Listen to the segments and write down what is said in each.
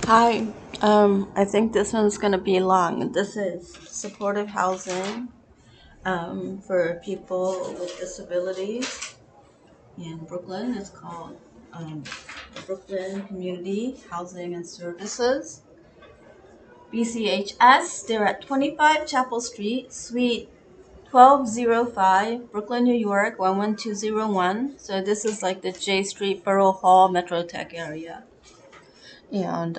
Hi, I think this one's going to be long. This is supportive housing for people with disabilities in Brooklyn. It's called the Brooklyn Community Housing and Services, BCHS. They're at 25 Chapel Street, Suite 1205, Brooklyn, New York, 11201. So this is like the J Street, Borough Hall, Metro Tech area. And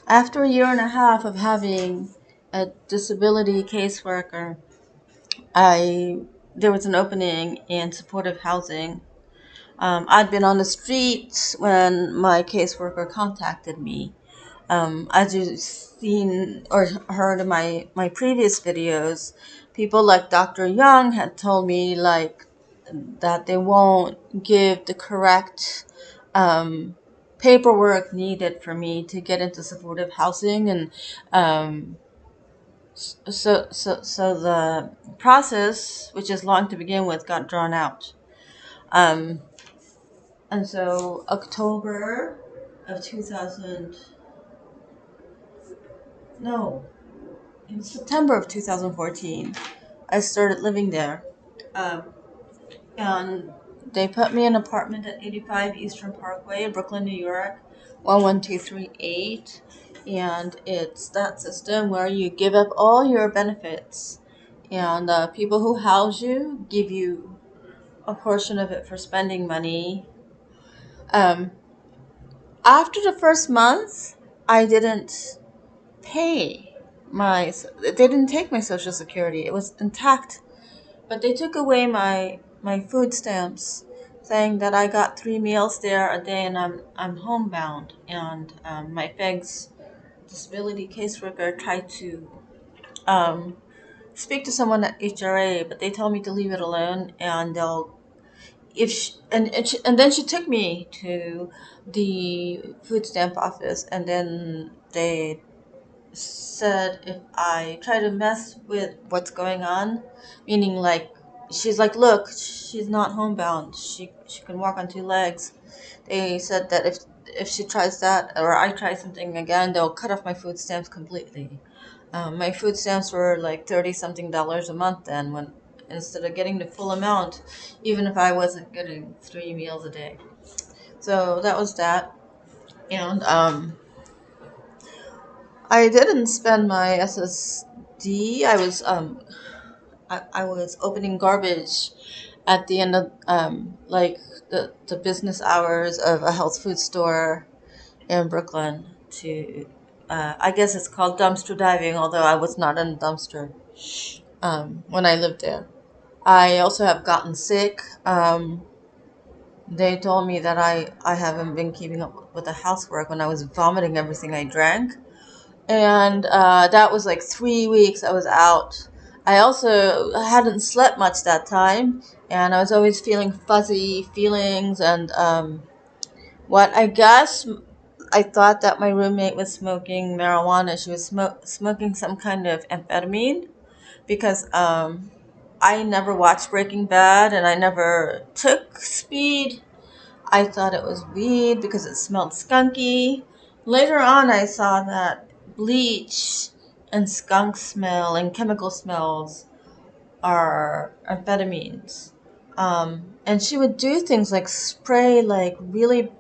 after a year and a half of having a disability caseworker, I there was an opening in supportive housing. I'd been on the streets when my caseworker contacted me. As you've seen or heard in my previous videos, people like Dr. Young had told me that they won't give the correct um, paperwork needed for me to get into supportive housing, and um, so the process, which is long to begin with, got drawn out. Um, and so October of 2000, no, in September of 2014, I started living there. Um, and they put me in an apartment at 85 Eastern Parkway in Brooklyn, New York, 11238. And it's that system where you give up all your benefits, and people who house you give you a portion of it for spending money. Um, After the first month, I didn't pay they didn't take my Social Security. It was intact. But they took away my food stamps, saying that I got 3 meals there a day and I'm homebound. And my FEGS disability caseworker tried to um, speak to someone at HRA, but they told me to leave it alone, and they'll if she, and then she took me to the food stamp office, and then they said if I try to mess with what's going on, meaning like she's like, look, she's not homebound. She can walk on two legs. They said that if she tries that or I try something again, they'll cut off my food stamps completely. My food stamps were like 30 something dollars a month then, when instead of getting the full amount, even if I wasn't getting 3 meals a day. So that was that, and I didn't spend my SSD. I was opening garbage at the end of the business hours of a health food store in Brooklyn to I guess it's called dumpster diving, although I was not in a dumpster when I lived there. I also have gotten sick. They told me that I haven't been keeping up with the housework when I was vomiting everything I drank. And that was like 3 weeks I was out. I also hadn't slept much that time, and I was always feeling fuzzy feelings. And what I guess I thought that my roommate was smoking marijuana. She was smoking some kind of amphetamine because I never watched Breaking Bad and I never took speed. I thought it was weed because it smelled skunky. Later on, I saw that bleach and skunk smell and chemical smells are amphetamines. And she would do things like spray like really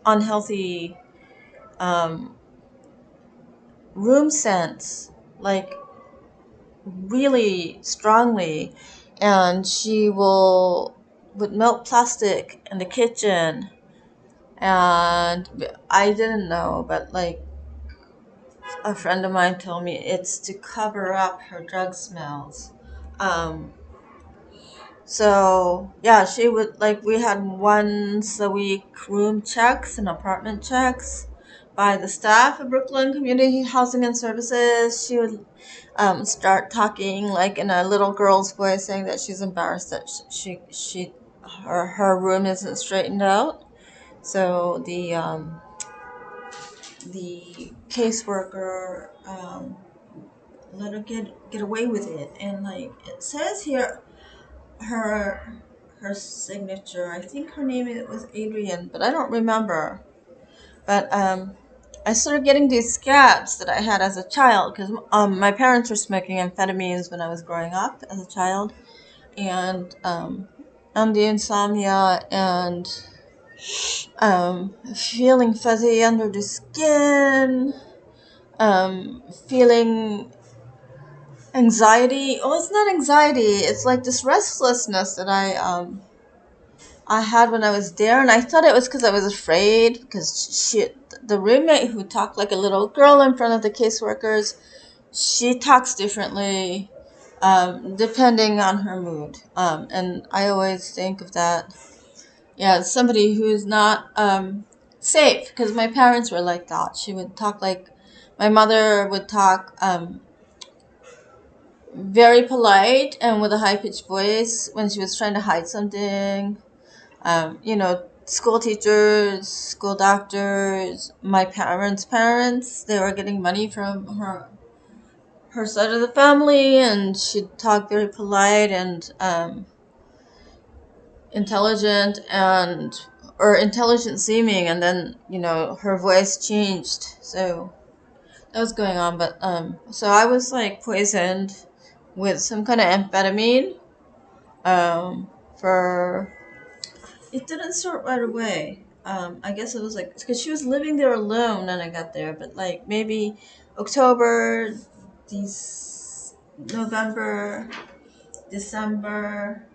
unhealthy um, room scents, like really strongly. And she would melt plastic in the kitchen. And I didn't know, but like a friend of mine told me it's to cover up her drug smells. Um, so yeah, she would like we had once a week room checks and apartment checks by the staff of Brooklyn Community Housing and Services. She would start talking like in a little girl's voice, saying that she's embarrassed that her room isn't straightened out. So the caseworker let her get away with it, and like it says here, her her signature. I think her name was Adrian, but I don't remember. But I started getting these scabs that I had as a child because my parents were smoking amphetamines when I was growing up as a child, and the insomnia and feeling fuzzy under the skin, feeling anxiety. Oh, it's not anxiety. It's like this restlessness that I had when I was there, and I thought it was because I was afraid because the roommate who talked like a little girl in front of the caseworkers, she talks differently, depending on her mood. And I always think of that, yeah, somebody who's not safe, because my parents were like that. She would talk like, my mother would talk very polite and with a high pitched voice when she was trying to hide something. School teachers, school doctors, my parents, they were getting money from her side of the family, and she'd talk very polite and intelligent and or intelligent seeming, and then her voice changed. So that was going on, but so I was like poisoned with some kind of amphetamine. For It didn't start right away. I guess it was like because she was living there alone when I got there, but like maybe October, these November, December,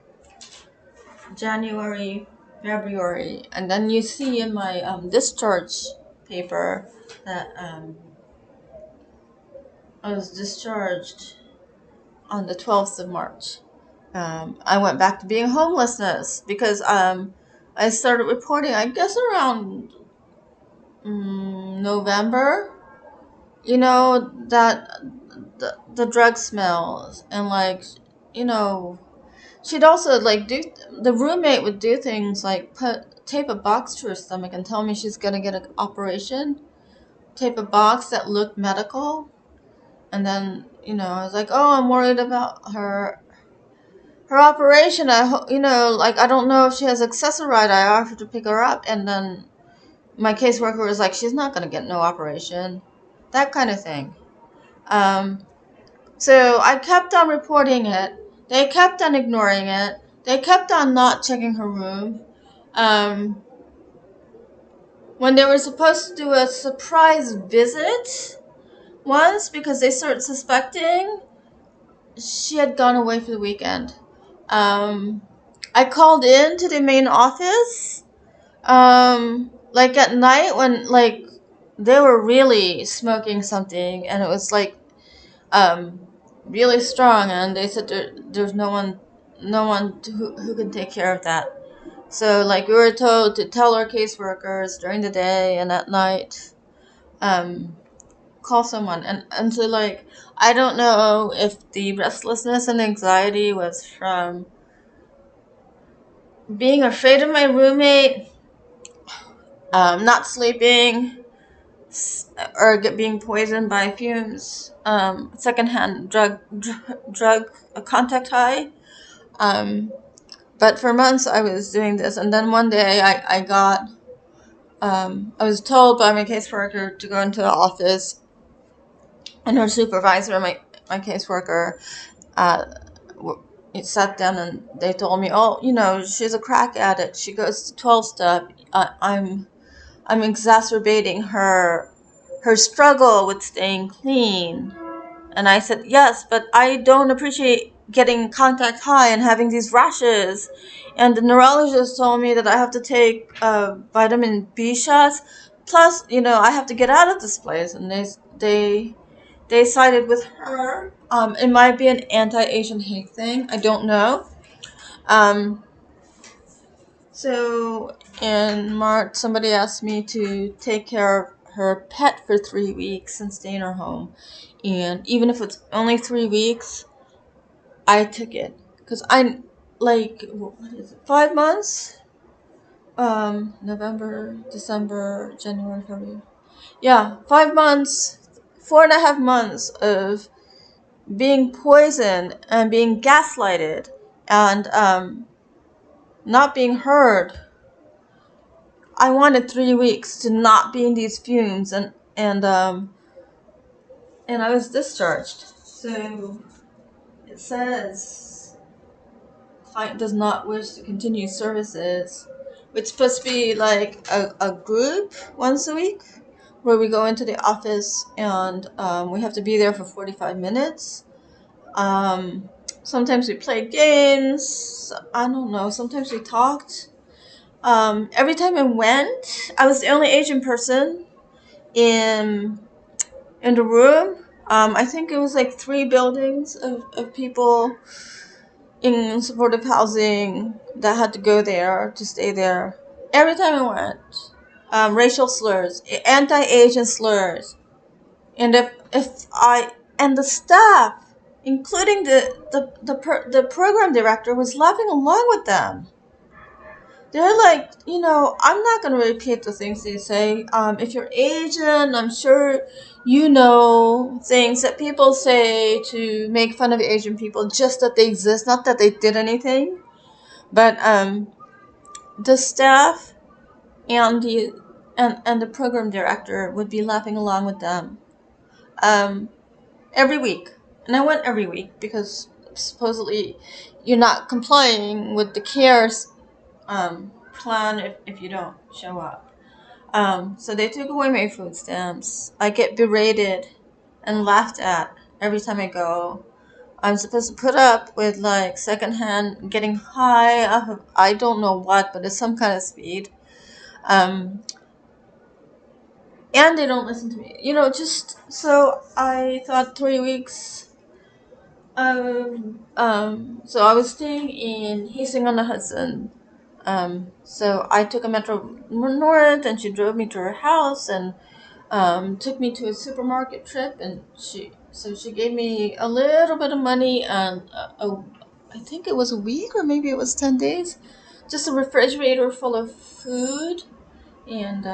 January, February, and then you see in my discharge paper that I was discharged on the 12th of March. I went back to being homelessness because I started reporting, I guess, around November. That the drug smells, and like, you know, she'd also like do the roommate would do things like put tape a box to her stomach and tell me she's gonna get an operation. Tape a box that looked medical, and then I was like, oh, I'm worried about her operation. Like I don't know if she has accessoride. I offered to pick her up, and then my caseworker was like, she's not gonna get no operation, that kind of thing. Um, so I kept on reporting it. They kept on ignoring it. They kept on not checking her room. Um, when they were supposed to do a surprise visit once because they started suspecting she had gone away for the weekend. I called in to the main office, like at night when like they were really smoking something, and it was like um, really strong, and they said there's no one who can take care of that. So like we were told to tell our caseworkers during the day and at night, um, call someone, and so like I don't know if the restlessness and anxiety was from being afraid of my roommate, not sleeping, or being poisoned by fumes, secondhand drug contact high. Um, but for months I was doing this, and then one day I was told by my caseworker to go into the office, and her supervisor, my caseworker, uh, it sat down and they told me, oh, she's a crack addict. She goes to 12-step. I'm exacerbating her struggle with staying clean. And I said, yes, but I don't appreciate getting contact high and having these rashes. And the neurologist told me that I have to take vitamin B shots. Plus, I have to get out of this place. And they sided with her. It might be an anti-Asian hate thing. I don't know. Um, so in March, somebody asked me to take care of her pet for 3 weeks and stay in her home. And even if it's only 3 weeks, I took it. Because I'm like, what is it, 5 months? November, December, January, February. Yeah, 5 months, 4.5 months of being poisoned and being gaslighted and not being heard. I wanted 3 weeks to not be in these fumes, and and I was discharged. So it says client does not wish to continue services. It's supposed to be like a group once a week where we go into the office and we have to be there for 45 minutes. Um, Sometimes we played games. I don't know. Sometimes we talked. Every time I went, I was the only Asian person in in the room. I think it was like 3 buildings of people in supportive housing that had to go there to stay there. Every time I went, racial slurs, anti-Asian slurs, and if I and the staff, including the program director, was laughing along with them. They're like, I'm not going to repeat the things they say. If you're Asian, I'm sure you know things that people say to make fun of Asian people, just that they exist, not that they did anything. But the staff and the program director would be laughing along with them um, every week. And I went every week because supposedly you're not complying with the CARES plan if you don't show up. So they took away my food stamps. I get berated and laughed at every time I go. I'm supposed to put up with like secondhand getting high off of I don't know what, but it's some kind of speed. Um, and they don't listen to me. Just so I thought 3 weeks. So I was staying in Hastings-on-the-Hudson. So I took a Metro North, and she drove me to her house and took me to a supermarket trip, and she gave me a little bit of money and I think it was a week or maybe it was 10 days, just a refrigerator full of food, and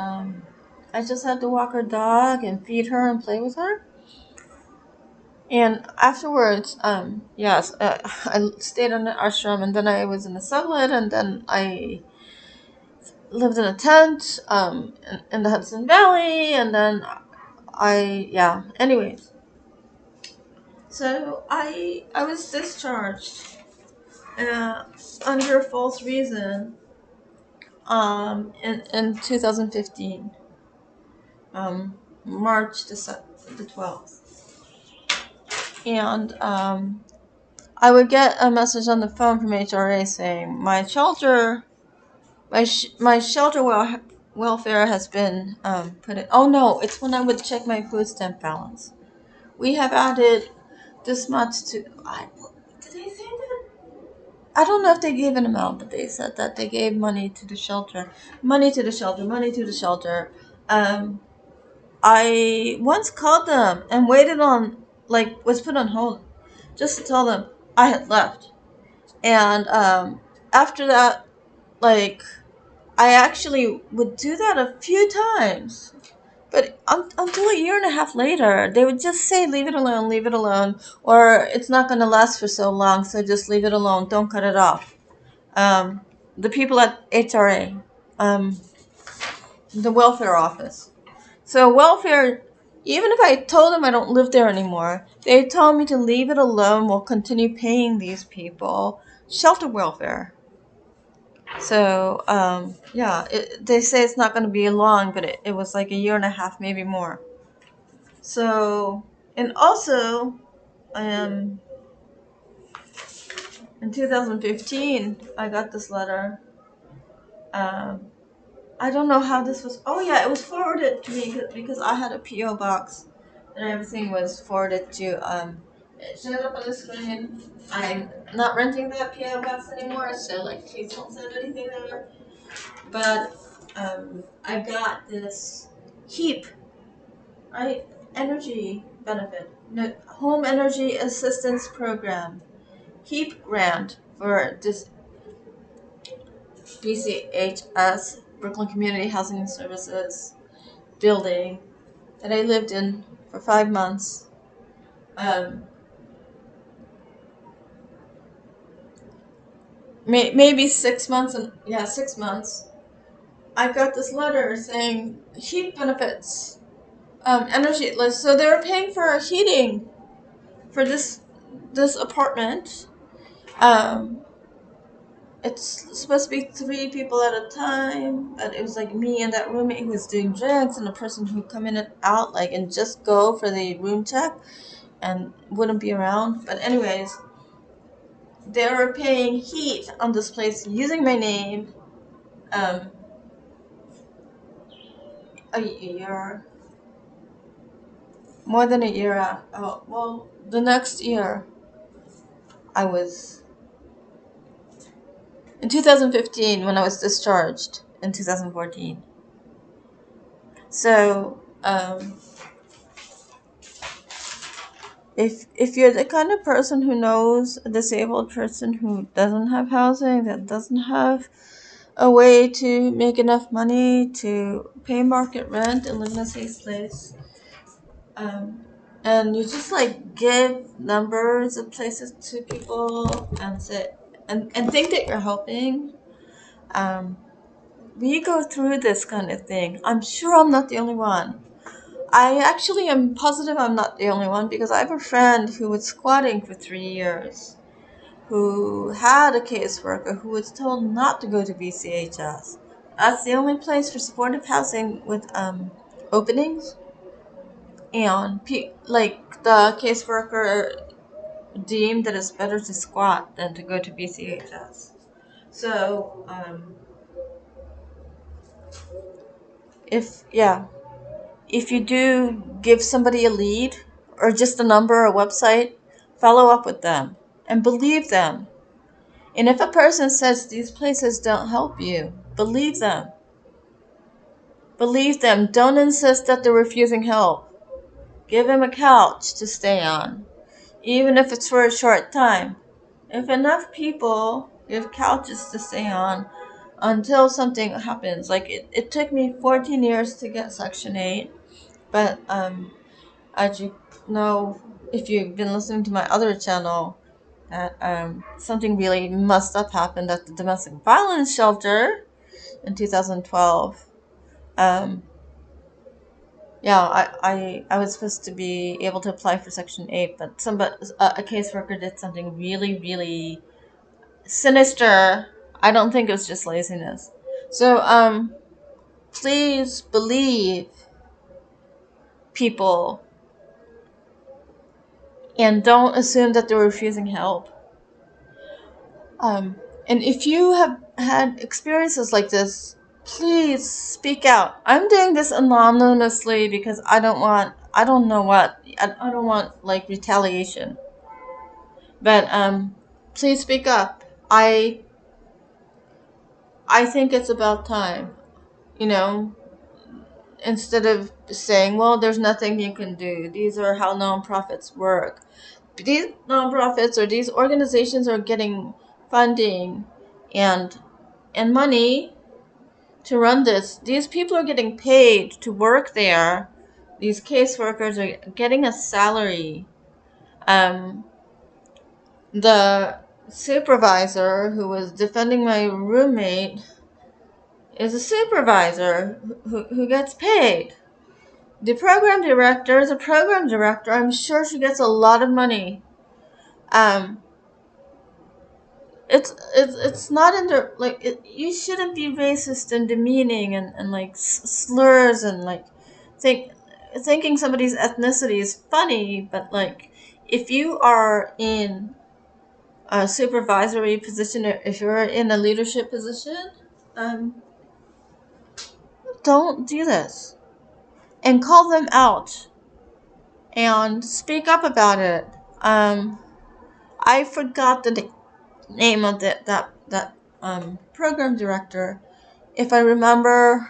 I just had to walk her dog and feed her and play with her. And afterwards, yes, I stayed in the ashram, and then I was in a sublet, and then I lived in a tent in the Hudson Valley, and then yeah. Anyways, so I was discharged uh, under false reason in 2015, March the 12th, and I would get a message on the phone from HRA saying my shelter welfare has been put in. Oh no, it's when I would check my food stamp balance. We have added this much to. Did they say that? I don't know if they gave an amount, but they said that they gave money to the shelter. Money to the shelter. Money to the shelter. I once called them and waited on, like, was put on hold just to tell them I had left. And after that, like, I actually would do that a few times. But until a year and a half later, they would just say, leave it alone, or it's not going to last for so long, so just leave it alone, don't cut it off. The people at HRA, the welfare office. So welfare, even if I told them I don't live there anymore, they told me to leave it alone, we'll continue paying these people shelter welfare. So, yeah, they say it's not going to be long, but it was like a year and a half, maybe more. So, and also, um, in 2015, I got this letter. Um, I don't know how this was. Oh yeah, it was forwarded to me because I had a PO box, and everything was forwarded to. It showed up on the screen. I'm not renting that PO box anymore, so like, please don't send anything there. But I got this HEAP, right? Energy benefit, no, home energy assistance program, HEAP grant for this BCHS, Brooklyn Community Housing Services building that I lived in for 5 months. Maybe 6 months, and yeah, 6 months. I got this letter saying HEAP benefits. energy. Like, so they were paying for heating for this apartment. Um, it's supposed to be 3 people at a time, but it was like me and that roommate who was doing drinks, and the person who come in and out, like, and just go for the room check and wouldn't be around. But anyways, they were paying heat on this place using my name. Um, a year, more than a year out. Oh, well, the next year, I was in 2015 when I was discharged in 2014. So, if you're the kind of person who knows a disabled person who doesn't have housing, that doesn't have a way to make enough money to pay market rent and live in a safe place, and you just like give numbers of places to people and say and think that you're helping, we go through this kind of thing. I'm sure I'm not the only one. I actually am positive I'm not the only one, because I have a friend who was squatting for 3 years, who had a caseworker who was told not to go to BCHS. That's the only place for supportive housing with openings, and like the caseworker deemed that it's better to squat than to go to BCHS. So if you do give somebody a lead or just a number or a website, follow up with them and believe them. And if a person says these places don't help you, believe them. Believe them. Don't insist that they're refusing help. Give them a couch to stay on, even if it's for a short time. If enough people give couches to stay on until something happens, like it took me 14 years to get Section 8, but as you know, if you've been listening to my other channel, that something really messed up happened at the domestic violence shelter in 2012. I was supposed to be able to apply for Section 8, but a caseworker did something really, really sinister. I don't think it was just laziness. So, please believe people and don't assume that they're refusing help. And if you have had experiences like this, please speak out. I'm doing this anonymously because I don't want like retaliation. But please speak up. I think it's about time. You know, instead of saying, well, there's nothing you can do. These are how nonprofits work. These nonprofits or these organizations are getting funding and money to run this. These people are getting paid to work there. These caseworkers are getting a salary. The supervisor who was defending my roommate is a supervisor who gets paid. The program director is a program director. I'm sure she gets a lot of money. It's not in the like you shouldn't be racist and demeaning and like slurs and like thinking somebody's ethnicity is funny, but like if you are in a supervisory position or if you're in a leadership position, don't do this and call them out and speak up about it. I forgot the name of that program director. If I remember,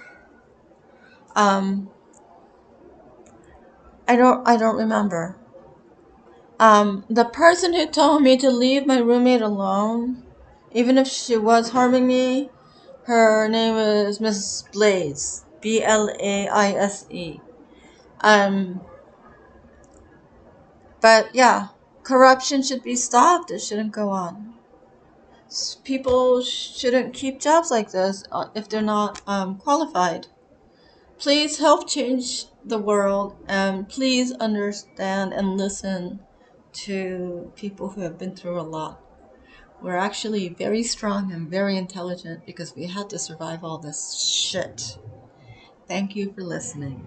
I don't remember. The person who told me to leave my roommate alone, even if she was harming me, her name is Mrs. Blaze, Blaise. But yeah, corruption should be stopped. It shouldn't go on. People shouldn't keep jobs like this if they're not qualified. Please help change the world, and please understand and listen to people who have been through a lot. We're actually very strong and very intelligent because we had to survive all this shit. Thank you for listening.